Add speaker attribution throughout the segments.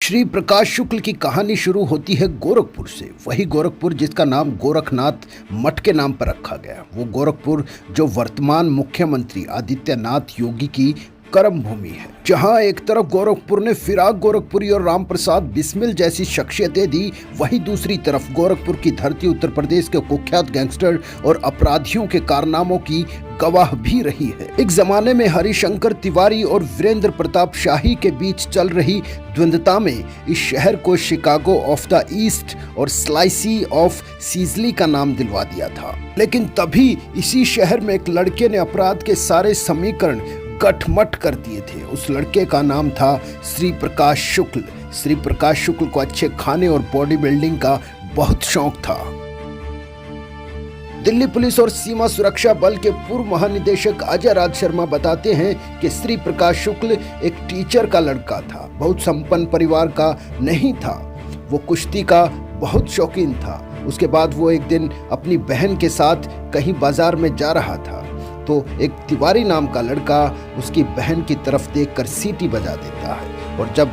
Speaker 1: श्री प्रकाश शुक्ल की कहानी शुरू होती है गोरखपुर से। वही गोरखपुर जिसका नाम गोरखनाथ मठ के नाम पर रखा गया। वो गोरखपुर जो वर्तमान मुख्यमंत्री आदित्यनाथ योगी की कर्म भूमि है, जहां एक तरफ गोरखपुर ने फिराक गोरखपुरी और राम प्रसाद बिस्मिल जैसी शख्सियतें दी, वहीं दूसरी तरफ गोरखपुर की धरती उत्तर प्रदेश के कुख्यात गैंगस्टर और अपराधियों के कारनामों की गवाह भी रही है। एक जमाने में हरिशंकर तिवारी और वीरेंद्र प्रताप शाही के बीच चल रही द्वंद्वता में इस शहर को शिकागो ऑफ द ईस्ट और स्लाइसी ऑफ सीजली का नाम दिलवा दिया था। लेकिन तभी इसी शहर में एक लड़के ने अपराध के सारे समीकरण गठमट कर दिए थे। उस लड़के का नाम था श्री प्रकाश शुक्ल। श्री प्रकाश शुक्ल को अच्छे खाने और बॉडी बिल्डिंग का बहुत शौक था। दिल्ली पुलिस और सीमा सुरक्षा बल के पूर्व महानिदेशक अजय राज शर्मा बताते हैं कि श्री प्रकाश शुक्ल एक टीचर का लड़का था। बहुत संपन्न परिवार का नहीं था। वो कुश्ती का बहुत शौकीन था। उसके बाद वो एक दिन अपनी बहन के साथ कहीं बाजार में जा रहा था तो एक तिवारी नाम का लड़का उसकी बहन की तरफ देखकर सीटी बजा देता है, और जब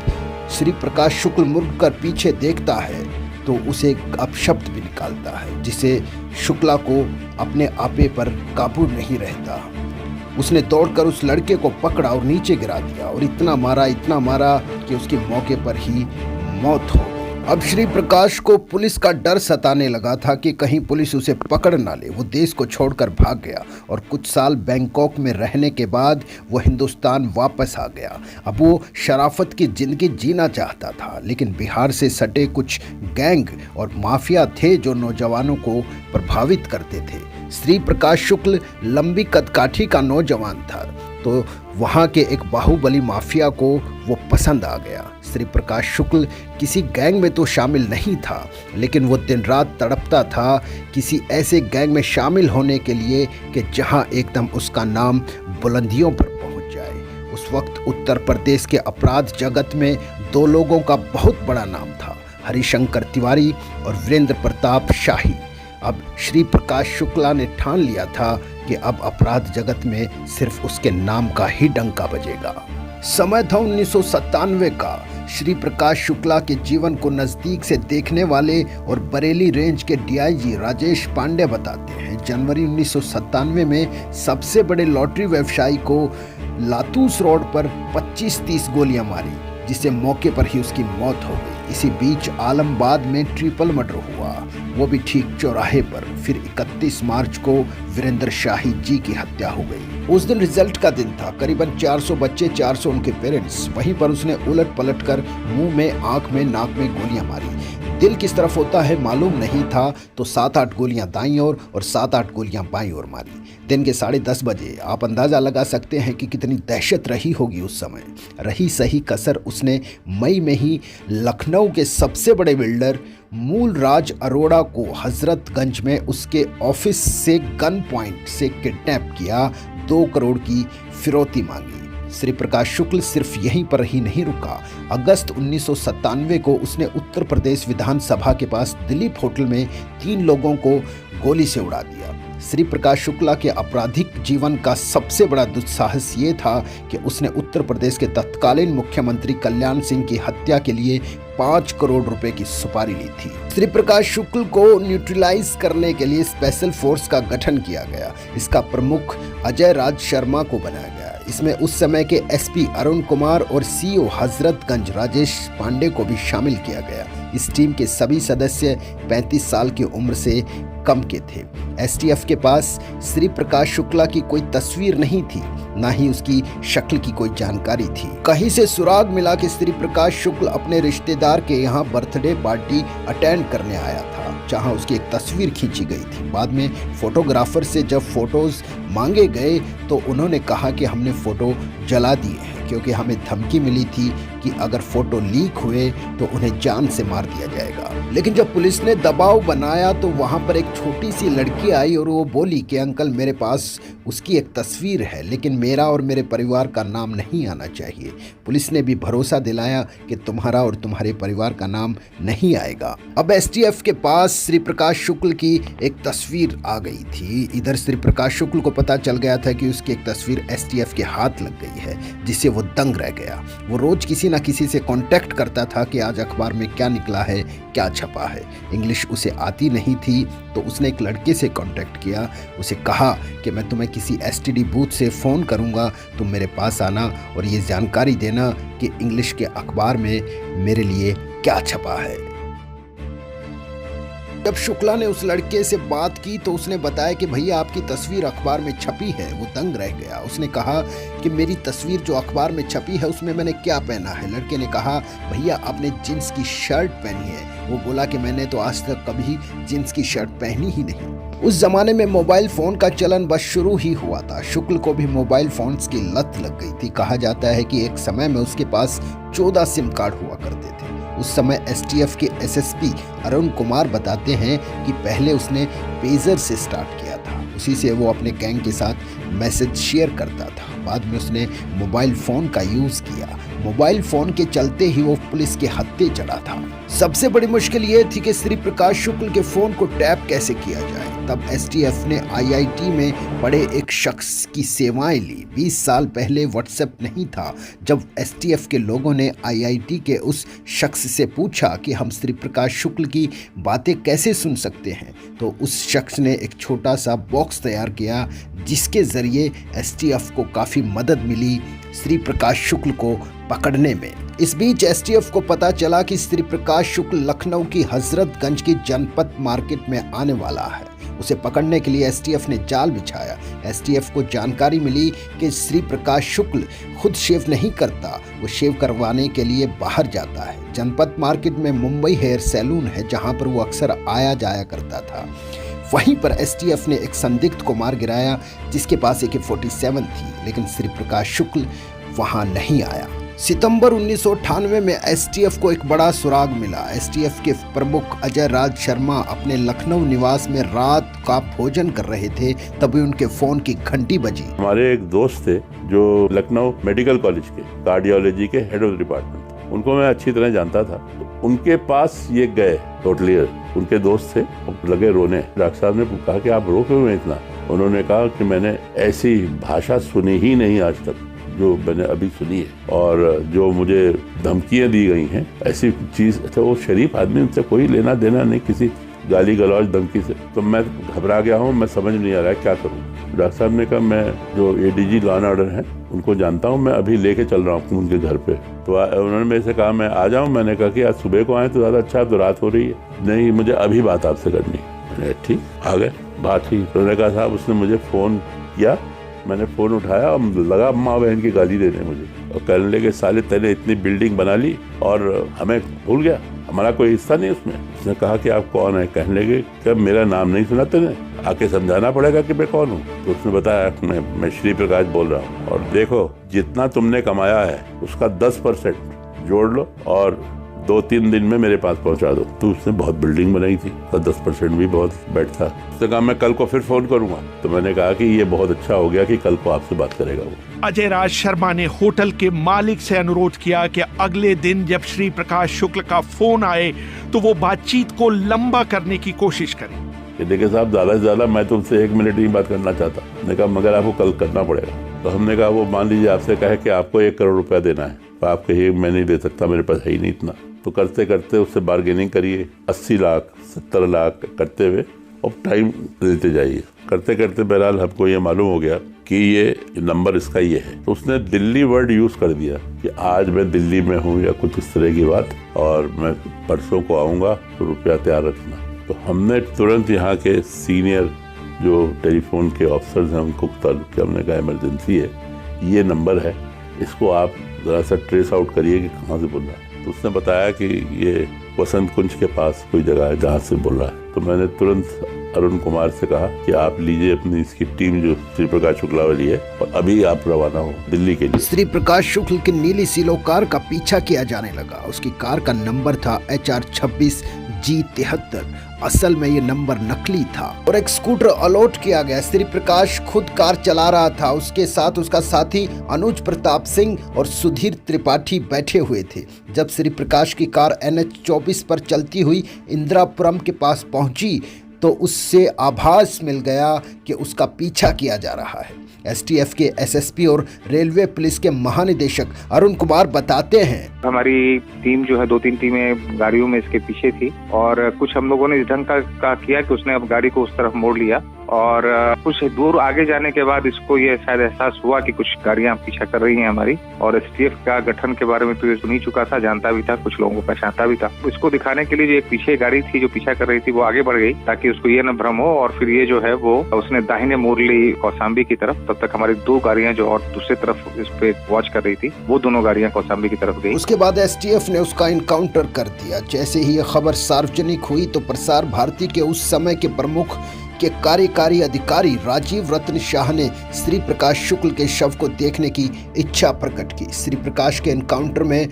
Speaker 1: श्री प्रकाश शुक्ल मुड़कर पीछे देखता है तो उसे एक अपशब्द भी निकालता है, जिसे शुक्ला को अपने आपे पर काबू नहीं रहता। उसने दौड़कर उस लड़के को पकड़ा और नीचे गिरा दिया और इतना मारा कि उसकी मौके पर ही मौत हो गई। अब श्री प्रकाश को पुलिस का डर सताने लगा था कि कहीं पुलिस उसे पकड़ ना ले। वो देश को छोड़कर भाग गया और कुछ साल बैंकॉक में रहने के बाद वो हिंदुस्तान वापस आ गया। अब वो शराफत की जिंदगी जीना चाहता था, लेकिन बिहार से सटे कुछ गैंग और माफिया थे जो नौजवानों को प्रभावित करते थे। श्री प्रकाश शुक्ल लंबी कदकाठी का नौजवान था, तो वहाँ के एक बाहुबली माफिया को वो पसंद आ गया। श्री प्रकाश शुक्ल किसी गैंग में तो शामिल नहीं था, लेकिन वो दिन रात तड़पता था किसी ऐसे गैंग में शामिल होने के लिए कि जहां एकदम उसका नाम बुलंदियों पर पहुंच जाए। उस वक्त उत्तर प्रदेश के अपराध जगत में दो लोगों का बहुत बड़ा नाम था, हरिशंकर तिवारी और वीरेंद्र प्रताप शाही। अब श्री प्रकाश शुक्ला ने ठान लिया था कि अब अपराध जगत में सिर्फ उसके नाम का ही डंका बजेगा। समय था 1997 का। श्री प्रकाश शुक्ला के जीवन को नजदीक से देखने वाले और बरेली रेंज के डीआईजी राजेश पांडे बताते हैं, जनवरी 1997 में सबसे बड़े लॉटरी व्यवसायी को लातूस रोड पर 25-30 गोलियां मारी, जिससे मौके पर ही उसकी मौत हो गई। इसी बीच आलमबाग में ट्रिपल मर्डर हुआ, वो भी ठीक चौराहे पर। फिर 31 मार्च को वीरेंद्र शाही जी की हत्या हो गई। उस दिन रिजल्ट का दिन था। करीबन 400 बच्चे, 400 उनके पेरेंट्स। वहीं पर उसने उलट पलट कर मुंह में, आंख में, नाक में गोलियां मारी। दिल किस तरफ होता है मालूम नहीं था, तो 7-8 गोलियां दाईं ओर और 7-8 गोलियां बाईं ओर मारी। दिन के 10:30 बजे। आप अंदाजा लगा सकते हैं कि कितनी दहशत रही होगी उस समय। रही सही कसर उसने मई में ही लखनऊ के सबसे बड़े बिल्डर मूल राज अरोड़ा को हजरतगंज में उसके ऑफिस से गन पॉइंट से किडनैप किया। 2 करोड़ की फिरौती मांगी। श्री प्रकाश शुक्ल सिर्फ यहीं पर ही नहीं रुका। अगस्त 1997 को उसने उत्तर प्रदेश विधानसभा के पास दिलीप होटल में 3 लोगों को गोली से उड़ा दिया। श्री प्रकाश शुक्ला के आपराधिक जीवन का सबसे बड़ा दुस्साहस ये था कि उसने उत्तर प्रदेश के तत्कालीन मुख्यमंत्री कल्याण सिंह की हत्या के लिए 5 करोड़ रुपए की सुपारी ली थी। श्री प्रकाश शुक्ल को न्यूट्रलाइज करने के लिए स्पेशल फोर्स का गठन किया गया। इसका प्रमुख अजय राज शर्मा को बनाया गया। इसमें उस समय के एसपी अरुण कुमार और सीओ हजरतगंज राजेश पांडे को भी शामिल किया गया। इस टीम के सभी सदस्य 35 साल की उम्र से कम के थे। एसटीएफ के पास श्री प्रकाश शुक्ला की कोई तस्वीर नहीं थी, ना ही उसकी शक्ल की कोई जानकारी थी। कहीं से सुराग मिला कि श्री प्रकाश शुक्ल अपने रिश्तेदार के यहाँ बर्थडे पार्टी अटेंड करने आया था, जहां उसकी एक तस्वीर खींची गई थी। बाद में फोटोग्राफर से जब फोटोज मांगे गए तो उन्होंने कहा कि हमने फोटो जला दिए हैं, क्योंकि हमें धमकी मिली थी कि अगर फोटो लीक हुए तो उन्हें जान से मार दिया जाएगा। लेकिन जब पुलिस ने दबाव बनाया तो वहां पर एक छोटी सी लड़की आई और वो बोली कि अंकल मेरे पास उसकी एक तस्वीर है, लेकिन मेरा और मेरे परिवार का नाम नहीं आना चाहिए। पुलिस ने भी भरोसा दिलाया कि तुम्हारा और तुम्हारे परिवार का नाम नहीं आएगा। अब एसटीएफ के पास श्री प्रकाश शुक्ल की एक तस्वीर आ गई थी। इधर श्री प्रकाश शुक्ल को पता चल गया था कि उसकी एक तस्वीर एसटीएफ के हाथ लग गई है, जिससे वो दंग रह गया। वो रोज किसी ना किसी से कांटेक्ट करता था कि आज अखबार में क्या निकला है, क्या छपा है। इंग्लिश उसे आती नहीं थी तो उसने एक लड़के से कांटेक्ट किया। उसे कहा कि मैं तुम्हें किसी एसटीडी बूथ से फ़ोन करूंगा, तुम मेरे पास आना और ये जानकारी देना कि इंग्लिश के अखबार में मेरे लिए क्या छपा है। जब शुक्ला ने उस लड़के से बात की तो उसने बताया कि भैया आपकी तस्वीर अखबार में छपी है। वो दंग रह गया। उसने कहा कि मेरी तस्वीर जो अखबार में छपी है उसमें मैंने क्या पहना है। लड़के ने कहा भैया आपने जींस की शर्ट पहनी है। वो बोला कि मैंने तो आज तक कभी जींस की शर्ट पहनी ही नहीं। उस जमाने में मोबाइल फोन का चलन बस शुरू ही हुआ था। शुक्ल को भी मोबाइल फोन्स की लत लग गई थी। कहा जाता है कि एक समय में उसके पास 14 सिम कार्ड हुआ करते थे। उस समय एसटीएफ के एसएसपी अरुण कुमार बताते हैं कि पहले उसने पेजर से स्टार्ट किया था। उसी से वो अपने गैंग के साथ मैसेज शेयर करता था। बाद में उसने मोबाइल फ़ोन का यूज़ किया। मोबाइल फ़ोन के चलते ही वो पुलिस के हत्थे चढ़ा था। सबसे बड़ी मुश्किल ये थी कि श्री प्रकाश शुक्ल के फ़ोन को टैप कैसे किया जाए। तब एसटीएफ ने आईआईटी में पढ़े एक शख्स की सेवाएं ली। 20 साल पहले व्हाट्सएप नहीं था। जब एसटीएफ के लोगों ने आईआईटी के उस शख्स से पूछा कि हम श्री प्रकाश शुक्ल की बातें कैसे सुन सकते हैं, तो उस शख्स ने एक छोटा सा बॉक्स तैयार किया जिसके ज़रिए एसटीएफ को काफ़ी मदद मिली श्री प्रकाश शुक्ल को पकड़ने में। इस बीच एसटीएफ को पता चला कि श्री प्रकाश शुक्ल लखनऊ की हजरतगंज की जनपद मार्केट में आने वाला है। उसे पकड़ने के लिए एसटीएफ ने जाल बिछाया। एसटीएफ को जानकारी मिली कि श्री प्रकाश शुक्ल खुद शेव नहीं करता, वो शेव करवाने के लिए बाहर जाता है। जनपद मार्केट में मुंबई हेयर सैलून है जहां पर वो अक्सर आया जाया करता था। वहीं पर एसटीएफ ने एक संदिग्ध को मार गिराया जिसके पास AK-47 थी, लेकिन श्री प्रकाश शुक्ल वहां नहीं आया। सितंबर 1998 में एसटीएफ को एक बड़ा सुराग मिला। एसटीएफ के प्रमुख अजय राज शर्मा अपने लखनऊ निवास में रात का भोजन कर रहे थे, तभी उनके फोन की घंटी बजी।
Speaker 2: हमारे एक दोस्त थे जो लखनऊ मेडिकल कॉलेज के कार्डियोलॉजी के हेड ऑफ डिपार्टमेंट, उनको मैं अच्छी तरह जानता था। तो उनके पास ये गए, टोटली उनके दोस्त थे, लगे रोने। डॉक्टर साहब ने कहा कि आप रो क्यों इतना? उन्होंने कहा कि मैंने ऐसी भाषा सुनी ही नहीं आज तक जो मैंने अभी सुनी है, और जो मुझे धमकियां दी गई हैं ऐसी चीज़। अच्छा, वो शरीफ आदमी, उनसे कोई लेना देना नहीं किसी गाली गलौज धमकी से। तो मैं घबरा गया हूँ, मैं समझ नहीं आ रहा है क्या करूँ। डॉक्टर साहब ने कहा मैं जो एडीजी लॉ एंड ऑर्डर हैं उनको जानता हूँ, मैं अभी लेके चल रहा हूँ उनके घर पे। तो उन्होंने मेरे से कहा मैं आ जाऊँ। मैंने कहा कि आज सुबह को आए तो ज़्यादा अच्छा, तो रात हो रही है। नहीं, मुझे अभी बात आपसे करनी है। मैंने ठीक, आ गए, बात ही। उन्होंने कहा साहब उसने मुझे फ़ोन किया, मैंने फ़ोन उठाया और लगा माँ बहन की गाली देने मुझे, और कहने लगे साले तेने इतनी बिल्डिंग बना ली और हमें भूल गया, हमारा कोई हिस्सा नहीं उसमें। उसने कहा कि आप कौन है? कहने लगे कि मेरा नाम नहीं सुना तेने, आके समझाना पड़ेगा कि मैं कौन हूँ। तो उसने बताया मैं श्री प्रकाश बोल रहा हूँ, और देखो जितना तुमने कमाया है उसका 10% जोड़ लो और 2-3 दिन में मेरे पास पहुंचा दो। तो उसने बहुत बिल्डिंग बनाई थी, तो 10% भी बहुत बैठता। उसने कहा मैं कल को फिर फोन करूंगा। तो मैंने कहा कि ये बहुत अच्छा हो गया कि कल को आपसे बात करेगा वो।
Speaker 3: अजय राज शर्मा ने होटल के मालिक से अनुरोध किया कि अगले दिन जब श्री प्रकाश शुक्ल का फोन आए तो वो बातचीत को लंबा करने की कोशिश करें।
Speaker 2: देखिए साहब, ज्यादा से ज्यादा मैं तुमसे 1 मिनट ही बात करना चाहता। मैंने कहा मगर आपको कल करना पड़ेगा। तो हमने कहा वो मान लीजिए आपसे कहे कि आपको 1 करोड़ रुपया देना है, तो आप कहिए मैं नहीं दे सकता, मेरे पास है ही नहीं इतना। तो करते करते उससे बार्गेनिंग करिए, 80 लाख 70 लाख करते हुए और टाइम देते जाइए। करते करते बहरहाल हमको ये मालूम हो गया कि ये नंबर इसका ये है। तो उसने दिल्ली वर्ड यूज़ कर दिया कि आज मैं दिल्ली में हूँ या कुछ इस तरह की बात, और मैं परसों को आऊँगा तो रुपया तैयार रखना। तो हमने तुरंत यहाँ के सीनियर जो टेलीफोन के ऑफिसर्स हैं उनको ताल्लुक किया। हमने कहा इमरजेंसी है, ये नंबर है, इसको आप ज़रा सा ट्रेस आउट करिए कि कहाँ से बोल रहा है। तो उसने बताया कि ये वसंत कुंज के पास कोई जगह है जहाँ से बोल रहा है। तो मैंने तुरंत अरुण कुमार से कहा कि आप लीजिए अपनी इसकी टीम जो श्री प्रकाश शुक्ला वाली है, और अभी आप रवाना हो दिल्ली के लिए।
Speaker 1: श्री प्रकाश शुक्ल की नीली सिलो कार का पीछा किया जाने लगा। उसकी कार का नंबर था HR26G73। असल में ये नंबर नकली था और एक स्कूटर अलॉट किया गया। श्री प्रकाश खुद कार चला रहा था, उसके साथ उसका साथी अनुज प्रताप सिंह और सुधीर त्रिपाठी बैठे हुए थे। जब श्री प्रकाश की कार NH 24 पर चलती हुई इंदिरापुरम के पास पहुंची तो उससे आभास मिल गया कि उसका पीछा किया जा रहा है। एसटीएफ के एसएसपी और रेलवे पुलिस के महानिदेशक अरुण कुमार बताते हैं,
Speaker 4: हमारी टीम जो है 2-3 टीमें गाड़ियों में इसके पीछे थी और कुछ हम लोगों ने इस ढंग का किया कि उसने अब गाड़ी को उस तरफ मोड़ लिया और कुछ दूर आगे जाने के बाद इसको ये शायद एहसास हुआ कि कुछ गाड़ियां पीछा कर रही हैं हमारी। और एसटीएफ का गठन के बारे में तो ये सुन ही चुका था, जानता भी था, कुछ लोगों को पहचानता भी था। इसको दिखाने के लिए जो एक पीछे गाड़ी थी जो पीछा कर रही थी वो आगे बढ़ गई ताकि उसको ये न भ्रम हो और फिर ये जो है वो उसने दाहिने मोड़ ली कौशाम्बी की तरफ। तब तक हमारी 2 गाड़ियां जो और दूसरी तरफ इस पे वॉच कर रही थी वो दोनों गाड़ियां कौशाम्बी की तरफ गई।
Speaker 1: उसके बाद एसटीएफ ने उसका इनकाउंटर कर दिया। जैसे ही यह खबर सार्वजनिक हुई तो प्रसार भारती के उस समय के प्रमुख के कार्यकारी अधिकारी राजीव रत्न शाह ने श्री प्रकाश शुक्ल के शव को देखने की इच्छा प्रकट की। श्री प्रकाश के एनकाउंटर में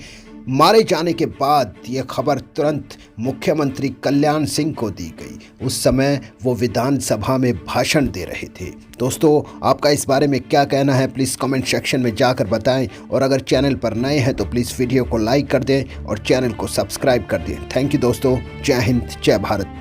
Speaker 1: मारे जाने के बाद यह खबर तुरंत मुख्यमंत्री कल्याण सिंह को दी गई। उस समय वो विधानसभा में भाषण दे रहे थे। दोस्तों, आपका इस बारे में क्या कहना है प्लीज़ कमेंट सेक्शन में जाकर बताएं और अगर चैनल पर नए हैं तो प्लीज़ वीडियो को लाइक कर दें और चैनल को सब्सक्राइब कर दें। थैंक यू दोस्तों। जय हिंद, जय भारत।